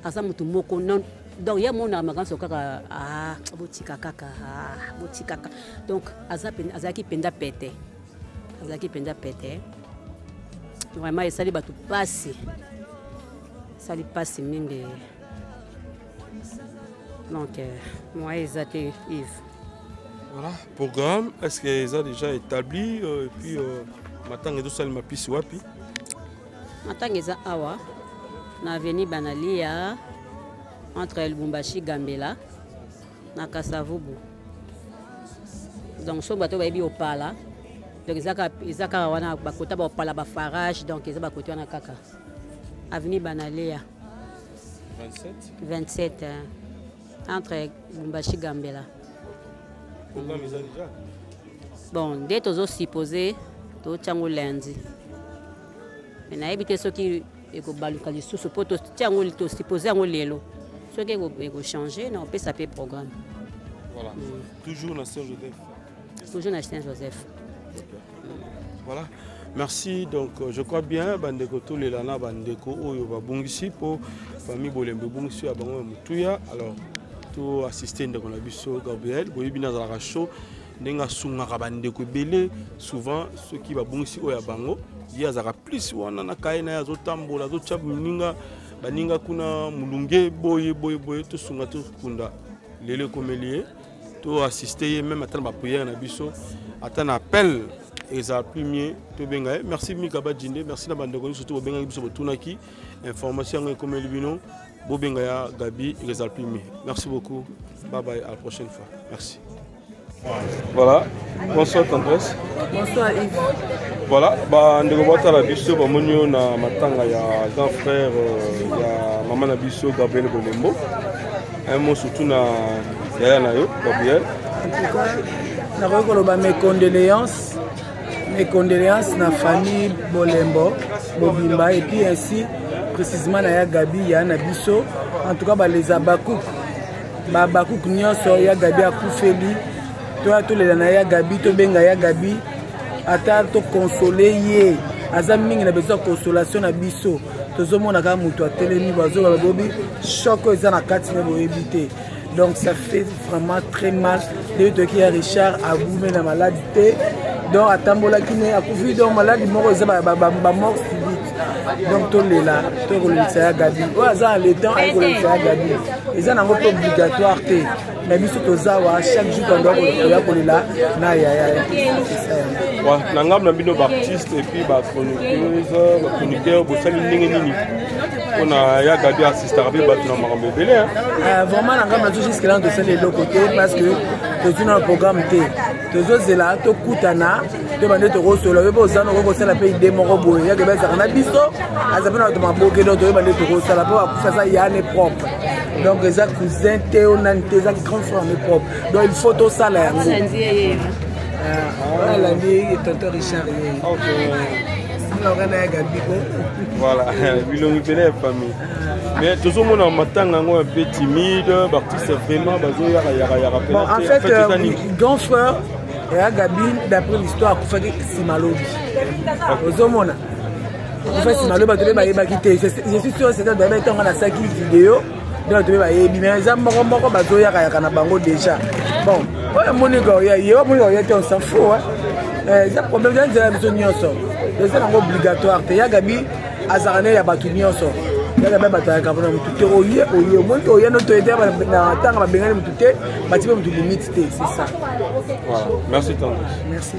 asa mutu moko non donc ya mona maganso kaka botika kaka botika donc azaki penda pete vraiment et ça les bateaux passé ça les passe mingi donc moi ils étaient Yves. Voilà programme est-ce que ils ont déjà établi et puis matang ezo sali mapisi wapi matang eza awa na avenue Banalia entre Lubumbashi Gambela na Kasavubu donc so bateau ba bi opala. Donc ils ont wana bakota ba pala ba farage donc ils ont bakota na kaka avenue Banalea. 27 entre Bumbashi Gambela. Bon, dès que vous supposez, tout est lundi. Mais na éviter ce qui est baluka sous ce pot, tout supposé en l'élo. Ce qui est changé, on peut s'appeler programme. Voilà. Toujours dans Saint-Joseph. Toujours dans Saint-Joseph. Voilà. Merci. Donc, je crois bien, Bandeko tous les lana, Bandeko, Oyo, Bungisi, pour famille Bolembe, Bungisi, Abango, Moutuya. Alors, tout assisté de Konabiso, Gabriel, Boyibina Zalaracho, Nenga Sungara Bandeko Belé, souvent, ceux qui va Bungisi, Oya Bango, il y a plus, on a Kaina, Zotambo, la Zochab, Ninga, Baninga Kuna, Mulunge, Boye, tout Sungato Kunda, Lele Komelie, tout assisté, même à ma prière, Nabiso, à un appel. Merci Mikaba Djinde, merci Nabandeko, surtout Benga Biso Tunaki, information comme Elvino, Bobengaya, Gabi, Exalpimi. Merci beaucoup. Bye bye, à la prochaine fois. Merci. Voilà, bonsoir Tendresse. Bonsoir Yves. Voilà, Ndeko Bata Biso, Bamonio na Matanga, il y a grand frère, il y a Maman Nabiso, Gabriel Bolembo. Un mot surtout na Yaya Nayo, Gabriel. En tout cas, mes condoléances. Mes condoléances à la famille Bolembo, Bobimba et puis ainsi précisément à Gabi, il y a Nabiso. En tout cas, les Abakouk. Babakouk Nyonso, il y a Gabi à Koufeli. Toi, tous les Naya Gabi, tu benga ya Gabi. Attends, tu consoler. Azam mingi na besoin de consolation na biso. Tozomo na ka mutu atelemi bazo ba bobi choc eza na kati na bo éviter. Donc ça fait vraiment très mal de te qui Richard a boumé la maladie. Donc à Tambola qui n'est à Koufi donc maladie mort ils ba mort subite. Donc tout les là, tout le ça Gabi. Ouais ça le temps avec le ça Gabi. Ils ont un vote obligatoire té. Mais biso tozawa chaque jour on doit pour là na ya. Ouais, nangam na bino Baptiste et puis ba chroniqueur bo sali ndenge nini. On a ya Gabi assisté à ba na makambo belé hein. Vraiment nangam na jusque là de celle de l'autre côté parce que tu dans le programme té. Tozo là to kutana to bande to rosolo yo bo zano ko sala pe ide moko boye ya Gabi za na biso azapena to maboke do to bande to rosala po akusa ça ya ne propre. Donc les cousins Théo Nante les grands frères propres. Donc il faut tout ça là. Voilà, lui, tonton Richard. Voilà, il a une belle famille. Mais tout le monde en un peu timide, Baptiste vraiment, bon, en fait, grand frère, et Gabi, d'après l'histoire, il fait Simalobi. En fait, Simalobi, je suis sûr que c'est dans la cinquième vidéo. Donc, tu vas y bien, les amours, déjà. Bon, on s'en fout. C'est un problème de la maison. C'est obligatoire. Il y a Gabi, Azarane, il y a Batou Nyonso. Il y a Gabi, Batou Nyonso. C'est ça. Merci tant. Merci.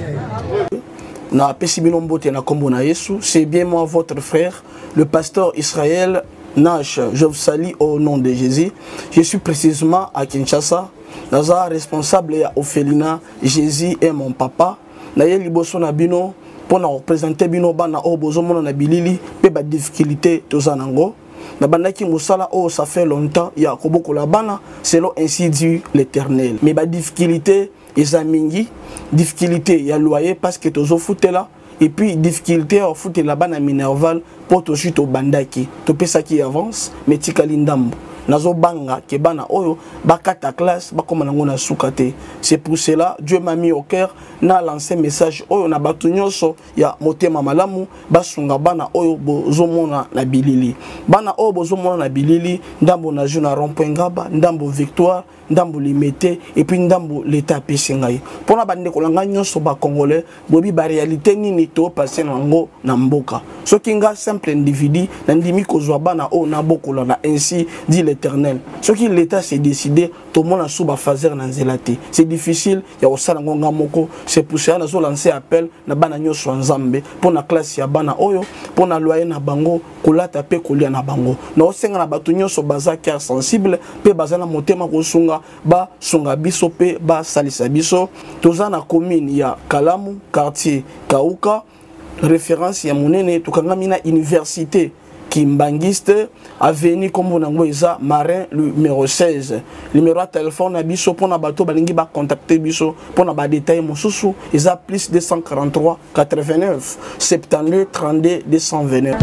Na Pessimilon Bote na Kombo na Yesu, c'est bien moi votre frère, le pasteur Israël Nash. Je vous salue au nom de Jésus. Je suis précisément à Kinshasa. Naza responsable à Ophelina, Jésus est mon papa. Naye liboso na bino pour représenter bino bana o bozomona na bilili pe ba difficulté tozanango. Na bandaki musala o ça fait longtemps ya koboko la bana selon ainsi dit l'Éternel. Mais ba difficulté ezamingi, difficulté ya loyer parce que tozo foutela et puis difficulté au foot la bana minerval pour to chute au bandaki. To pesa qui avance mais tikali ndambo. Nazo banga ke bana oyo bakata classe bakoma nango na sukate. C'est pour cela Dieu m'a mis au cœur na lancé message oyo na batu nyonso ya motema malamu basunga bana oyo bozomona na bilili. Bana oyo bozomona na bilili ndambo na juna rond-point Ngaba, ndambo Victoire, ndambo Limete et puis ndambo l'état pesengai. Pona bande kolanga nyonso ba congolais bobi ba réalité nini to passer nango na mboka. Soki nga simple individu na ndimi kozwa bana oyo na bokola na ainsi dit l'Éternel. Ce qui l'État s'est décidé, tout le monde a sous fazer na zelate. C'est difficile, il y a aussi ngonga moko. C'est pour ça que nous lancé appel na bana nyonso nzambe pour na classe ya bana oyo, pour na loyer na bango, kolata pe kolia na bango. Na osenga na batu nyonso baza cœur sensible, pe baza na motema kosunga, ba sunga biso pe ba salisa biso. Toza na commune ya Kalamu, quartier Kauka, référence ya monene tukanga mina université Kimbangiste, avenue Kombo Nango Eza, Marin, numéro 16. Numéro de téléphone à Bisso, pour na bateau, balingi ba contacter Bisso, pour na ba détail Moussousou, Eza plus 243 89 72 32 229.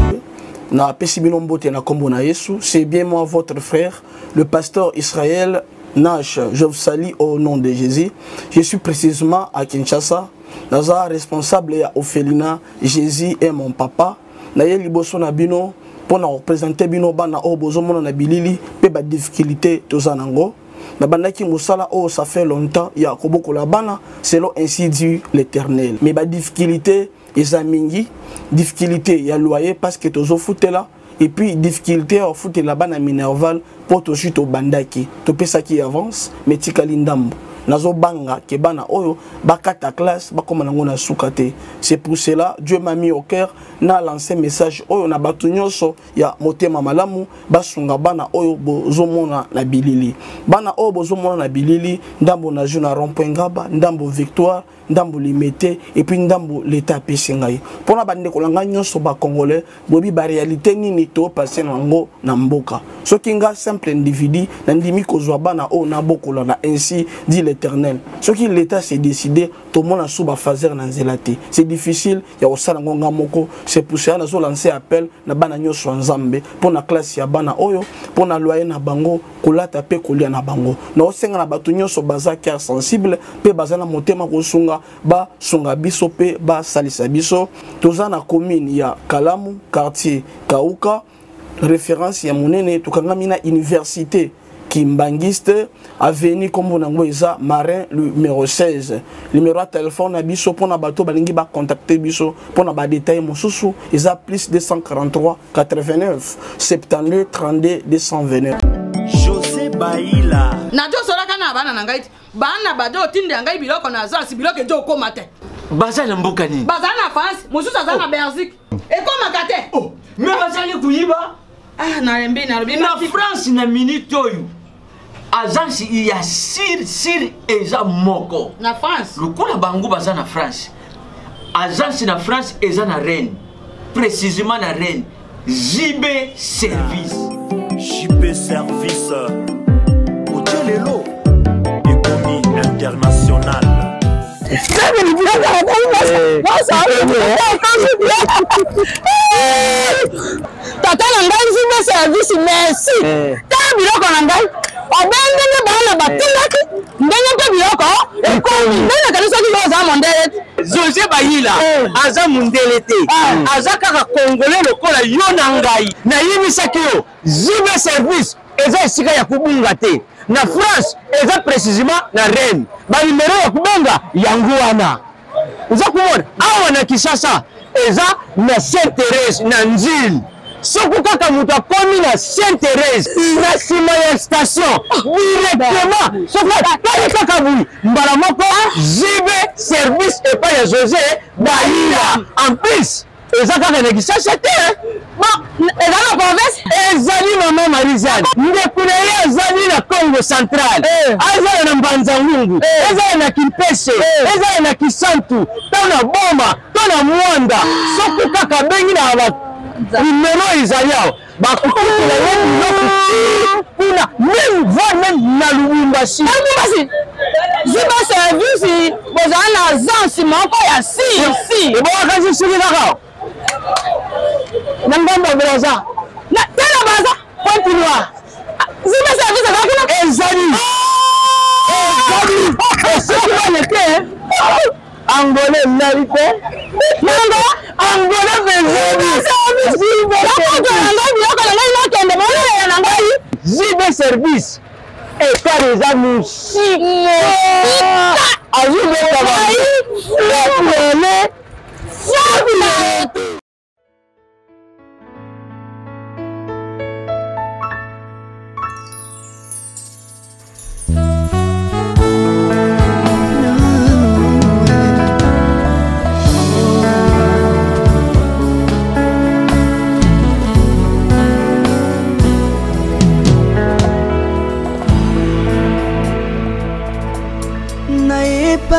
Na Pesibino Mbote na Kombo na Yesu, c'est bien moi votre frère, le pasteur Israël Nash. Je vous salue au nom de Jésus. Je suis précisément à Kinshasa. Naza responsable à Ophelina, Jésus est mon papa. Naye liboso na bino pour na représenter bino bana o bozomona na bilili pe ba difficulté tozanango. Na bandaki musala o ça fait longtemps ya koboko la bana selon ainsi dit l'Éternel. Mais ba difficulté ezamingi, difficulté ya loyer parce que tozo foutela et puis difficulté au foot la bana minerval pour to chute au bandaki. To pesa qui avance mais tikali ndambo. Nazo banga ke bana oyo bakata classe bakoma nango na sukate. C'est pour cela Dieu m'a mis au cœur na lancé message oyo na batu nyonso ya motema malamu basunga bana oyo bozomona na bilili. Bana oyo bozomona na bilili ndambo na juna rond-point Ngaba, ndambo Victoire, ndambo Limité et puis ndambo l'état pesingai. Pona bande kolanga nyonso ba congolais bobi ba réalité nini to passer nango na mboka. Soki nga simple individu na ndimi kozwa bana oyo na bokola na ainsi dit l'Éternel. Ce qui l'État s'est décidé, tout le monde a sous fazer dans zelati. C'est difficile, il y a aussi ngonga moko. C'est pour ça que nous lancé appel na bana nyoso nzambe pour na classe ya bana oyo, pour na loyer na bango, kolata pe kolia na bango. Na osenga na batu nyoso baza cœur sensible, pe baza na motema ko sunga ba sunga biso pe ba salisa biso. Toza na commune ya Kalamu, quartier Kauka, référence ya monene tukangami na université Kimbangiste, avenue Kombo Nango Eza, Marin, numéro 16. Numéro de téléphone à Bisso, pour na bateau, balingi ba contacter Bisso, pour na ba détail Moussousou, Eza plus 243 89 72 32 229. José Baïla. Nadio Solaka na bana nangai, bana bado tinde ngai biloko na za si biloko ejo ko mate. Baza na mboka ni. Baza na France, Moussousou aza na Belgique. E ko makate. Oh, mais baza ni kuyiba. Ah, na rembi na France na minute oyo. Agence il y a sir eza moko. Na France. Le coup la bango baza na France. Agence na France eza na Rennes. Précisément na Rennes. JB Service. JB Service. Otelelo. Économie internationale. Tata nangai JB Service merci. Ta biloko nangai. Obendenge bana batilaki ndenge pe biloko ekomi ndenge kanisa ki za mondele José Baïla aza mondele te aza kaka congolais lokola yo na ngai na yimisaki yo JB Service eza esika ya kubunga te na France eza précisément na Rennes ba numéro ya kubenga yango wana uza kumona awa na Kinshasa eza na Sainte-Thérèse na Nzili. Soko kaka mutu akomi na Sainte-Thérèse na sima ya station directement soko kaka kaka bui mbala moko JB Service epa ya José Baïla en plus eza kaka na Kinshasa te eza na province ezali mama Marizane ndeko na ye ezali na Congo central ezali na Mbanza-Ngungu ezali na Kimpese ezali na Kisantu to na Boma to na Mwanda soko kaka bengi na numéro Isaïa bakukutela ye biloko kuna même na Lubumbashi JB Service bozala na agence moko ya si ebowaka sili kaka na ngambo braza na tena baza continue JB Service akakuna ezali ezali Angolais mérité. Nanga Angolais JB Service et pas des amis.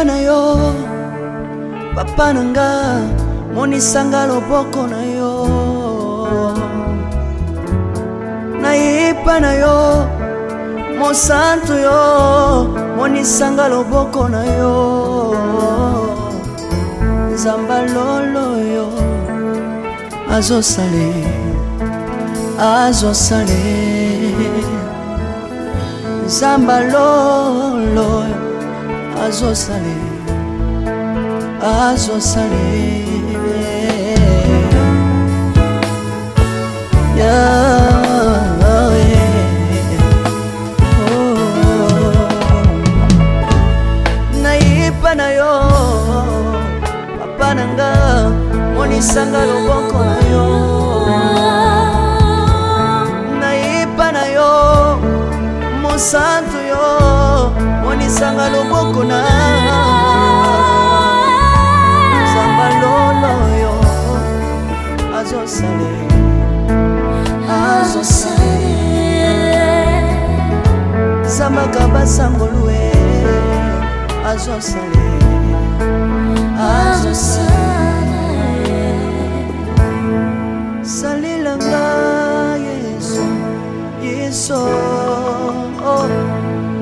na yo papa nanga monisanga loboko na yo nayipa na yo mosantu yo monisanga loboko na yo nzamba lolo yo azosale nzamba lolo azosale nayipa na yo papa nanga monisanga loboko na yo nayipa na yo mosantu yo monisanga loboko na nzamba lolo yo azosale Zamaka sangolwe azosale salilanga Yesu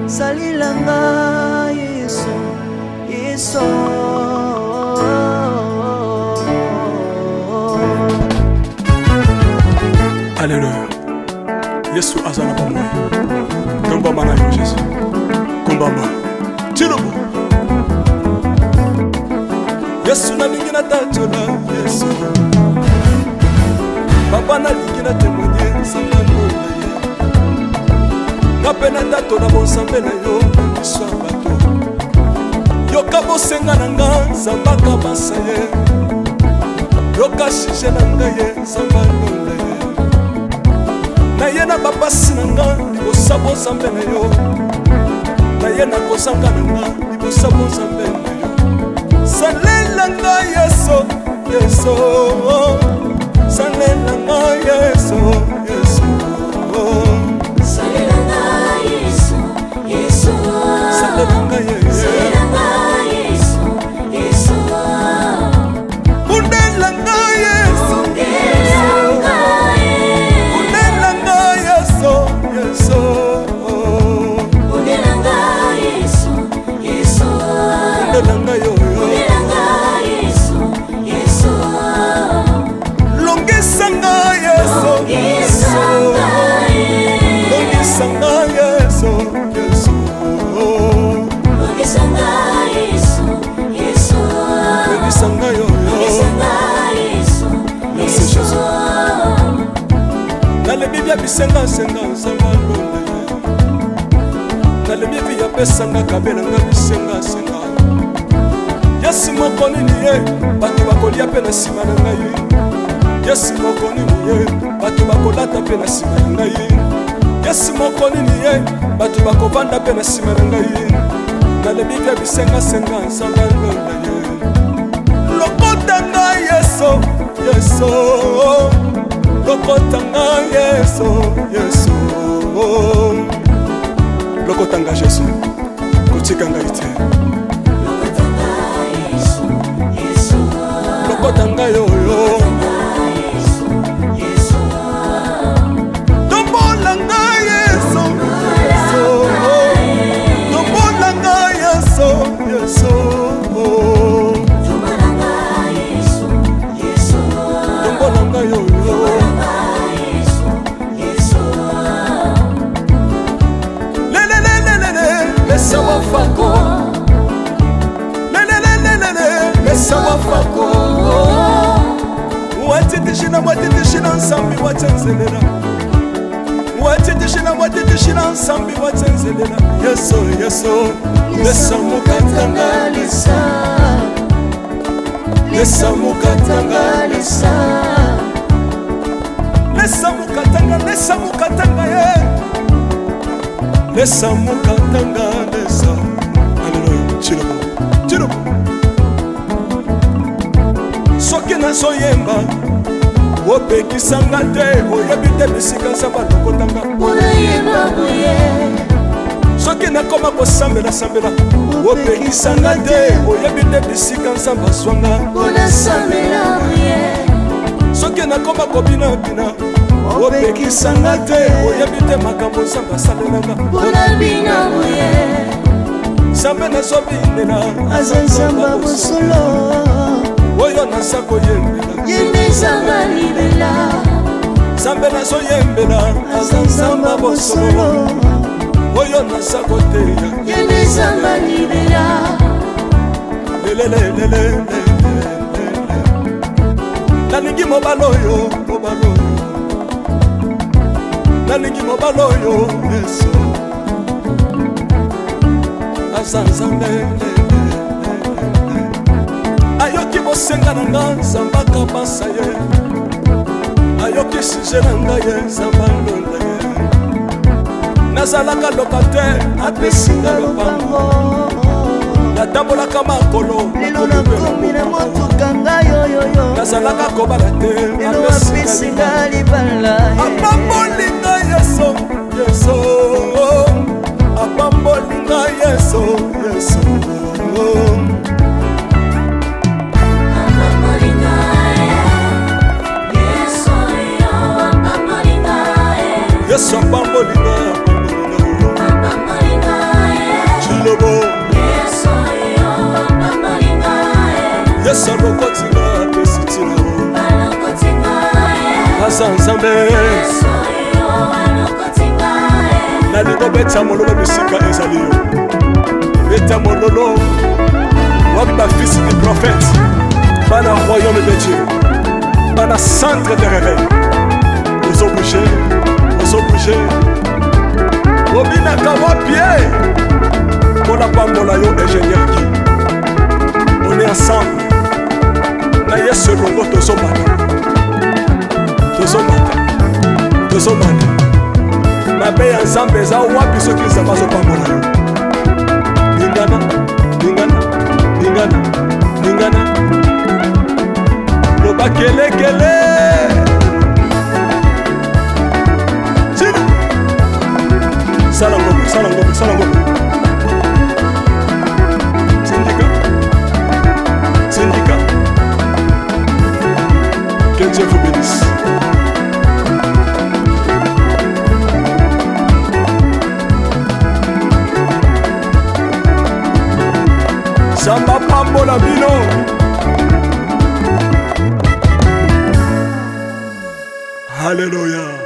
salilanga Yesu Alléluia. Yesu azana ba moi. Komba mana yo Jésus. Komba ma. Tilobo. Yesu na lingina tachola Yesu. Papa na lingina témoigner sangalo na ye. Ngapena tato na bonsambe na yo so bato. Yoka bosenga na nga zambaka basaye. Yoka shije na nga ye sangalo na ye. Na ye na babasi na nga libosabo zambe na yo. Na ye na kozanga na nga libosabo zambe na yo. Salela nga Yesu salela nga Yesu salela nga Yesu salela nga Yesu undela nga Yesu bisenga senga nzamba lona nalebi via pesanga kabela nga bisenga senga Yesu moko nini ye bato bakolia pe na sima na ngai Yesu moko nini ye bato bakolata pe na sima na ngai Yesu moko nini ye bato bakovanda pe na sima na ngai nalebi via bisenga senga nzamba lona ye lokota ngai Yesu lokotanga Yesu lokotanga Jésus kotikanga ite lokotanga yoyo tombolanga Yesu tombolanga Yesu tombolanga yoyo Mesa wafako Mesa wafako Watitishina nsambi watenzelela Watitishina nsambi watenzelela Yesu Mesa mukatanga lisa Mesa mukatanga lisa Mesa mukatanga ye Lesa mukatanga lesa Alléluia Chilobo Soki na soyemba Wopekisanga te Oyebi te bisika nzamba lokotanga Unayemba buye Soki na koma kosambela Wopekisanga te Oyebi te bisika nzamba swanga Unasambela buye Soki na koma kobina opekisanga te oyebi te makambo nzambe asalelanga mpona bino boye nzambe nazobinela aza nzamba bosolo oyo naza koyembela yende nzamba libela nzambe nazoyembela aza nzamba bosolo oyo naza koteya yende nzamba libela lelelelelele nalingi mobala oyo nalingi mobala oyo yesu aza nzambe ayoki bosenga na nga nzambe akabasa ye ayoki suje na ngai ye nzambe alonda ye nazalaka lokater apesinga lopango natambolaka makolo lelo nakomi na motuka ngai oyoyo nazalaka kobala te lelo apesinga libala apambolinga yeso yeso apambolinga yeso yeso yesu apambolinga chilobo yesu alokotinga apesitina aza nzambe nalingo beta mololo bisika ezali yo beta mololo wapi bafisi du prophète bana royaume de dieu bana centre de réveil ozobouge obinaka wapie mpona pambola yo ingénieur ki on est ensemble na yesu elongo tozomata mabe ya nzambe eza wapi soki nzambe azopambola yo ningana loba kelekele sala ngombe syndicat que Dieu vous bénisse. Samba pambola bino Alléluia.